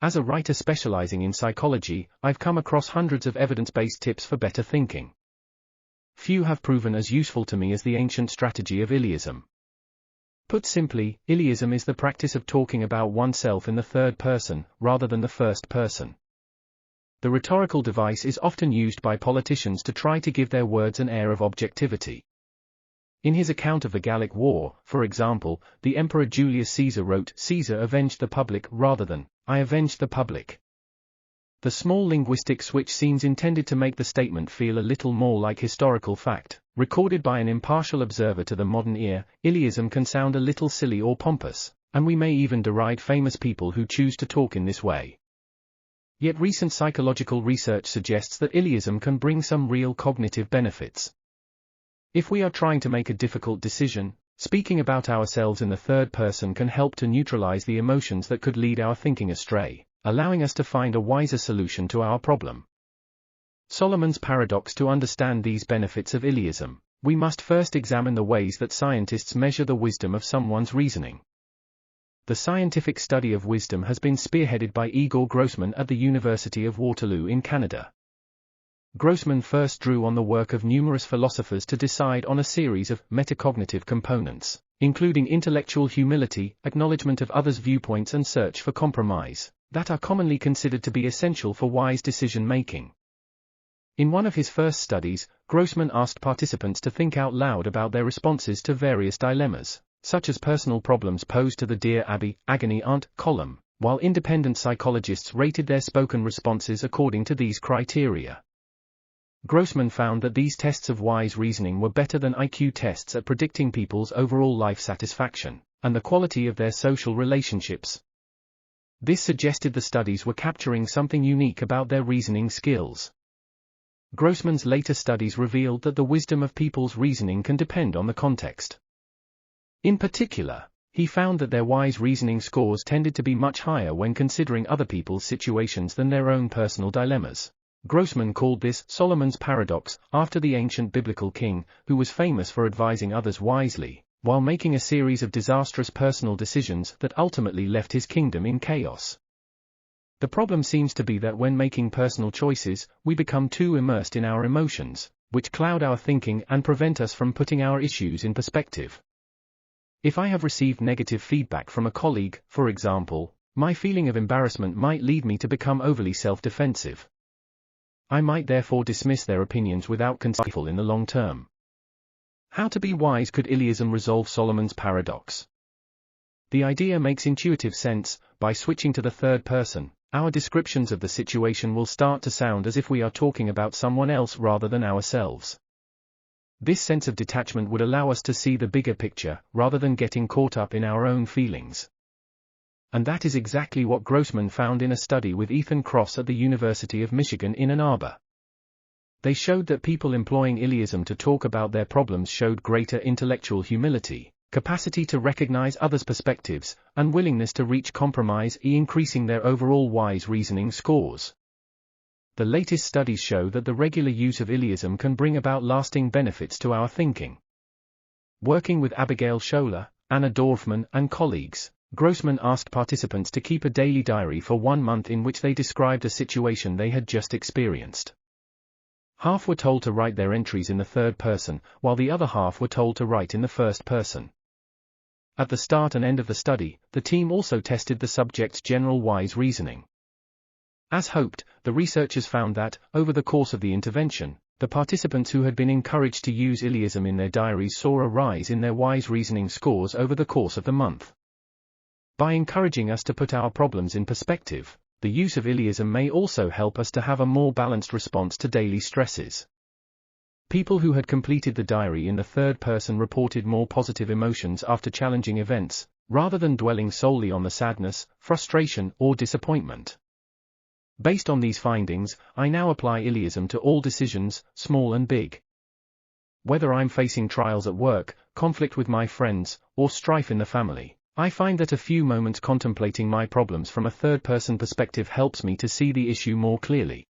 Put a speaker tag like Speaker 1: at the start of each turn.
Speaker 1: As a writer specializing in psychology, I've come across hundreds of evidence-based tips for better thinking. Few have proven as useful to me as the ancient strategy of Illeism. Put simply, Illeism is the practice of talking about oneself in the third person, rather than the first person. The rhetorical device is often used by politicians to try to give their words an air of objectivity. In his account of the Gallic War, for example, the Emperor Julius Caesar wrote, "Caesar avenged the public," rather than, "I avenged the public." The small linguistic switch seems intended to make the statement feel a little more like historical fact, recorded by an impartial observer to the modern ear. Illeism can sound a little silly or pompous, and we may even deride famous people who choose to talk in this way. Yet recent psychological research suggests that Illeism can bring some real cognitive benefits. If we are trying to make a difficult decision, speaking about ourselves in the third person can help to neutralize the emotions that could lead our thinking astray, allowing us to find a wiser solution to our problem. Solomon's paradox. To understand these benefits of Illeism, we must first examine the ways that scientists measure the wisdom of someone's reasoning. The scientific study of wisdom has been spearheaded by Igor Grossman at the University of Waterloo in Canada. Grossman first drew on the work of numerous philosophers to decide on a series of metacognitive components, including intellectual humility, acknowledgement of others' viewpoints and search for compromise, that are commonly considered to be essential for wise decision-making. In one of his first studies, Grossman asked participants to think out loud about their responses to various dilemmas, such as personal problems posed to the Dear Abby, Agony Aunt column, while independent psychologists rated their spoken responses according to these criteria. Grossman found that these tests of wise reasoning were better than IQ tests at predicting people's overall life satisfaction, and the quality of their social relationships. This suggested the studies were capturing something unique about their reasoning skills. Grossman's later studies revealed that the wisdom of people's reasoning can depend on the context. In particular, he found that their wise reasoning scores tended to be much higher when considering other people's situations than their own personal dilemmas. Grossman called this Solomon's paradox, after the ancient biblical king, who was famous for advising others wisely, while making a series of disastrous personal decisions that ultimately left his kingdom in chaos. The problem seems to be that when making personal choices, we become too immersed in our emotions, which cloud our thinking and prevent us from putting our issues in perspective. If I have received negative feedback from a colleague, for example, my feeling of embarrassment might lead me to become overly self-defensive. I might therefore dismiss their opinions without consideration in the long term. How to be wise? Could Illeism resolve Solomon's paradox? The idea makes intuitive sense. By switching to the third person, our descriptions of the situation will start to sound as if we are talking about someone else rather than ourselves. This sense of detachment would allow us to see the bigger picture, rather than getting caught up in our own feelings. And that is exactly what Grossman found in a study with Ethan Cross at the University of Michigan in Ann Arbor. They showed that people employing Illeism to talk about their problems showed greater intellectual humility, capacity to recognize others' perspectives, and willingness to reach compromise, increasing their overall wise reasoning scores. The latest studies show that the regular use of Illeism can bring about lasting benefits to our thinking. Working with Abigail Scholer, Anna Dorfman, and colleagues, Grossman asked participants to keep a daily diary for 1 month in which they described a situation they had just experienced. Half were told to write their entries in the third person, while the other half were told to write in the first person. At the start and end of the study, the team also tested the subject's general wise reasoning. As hoped, the researchers found that, over the course of the intervention, the participants who had been encouraged to use Illeism in their diaries saw a rise in their wise reasoning scores over the course of the month. By encouraging us to put our problems in perspective, the use of Illeism may also help us to have a more balanced response to daily stresses. People who had completed the diary in the third person reported more positive emotions after challenging events, rather than dwelling solely on the sadness, frustration, or disappointment. Based on these findings, I now apply Illeism to all decisions, small and big. Whether I'm facing trials at work, conflict with my friends, or strife in the family, I find that a few moments contemplating my problems from a third-person perspective helps me to see the issue more clearly.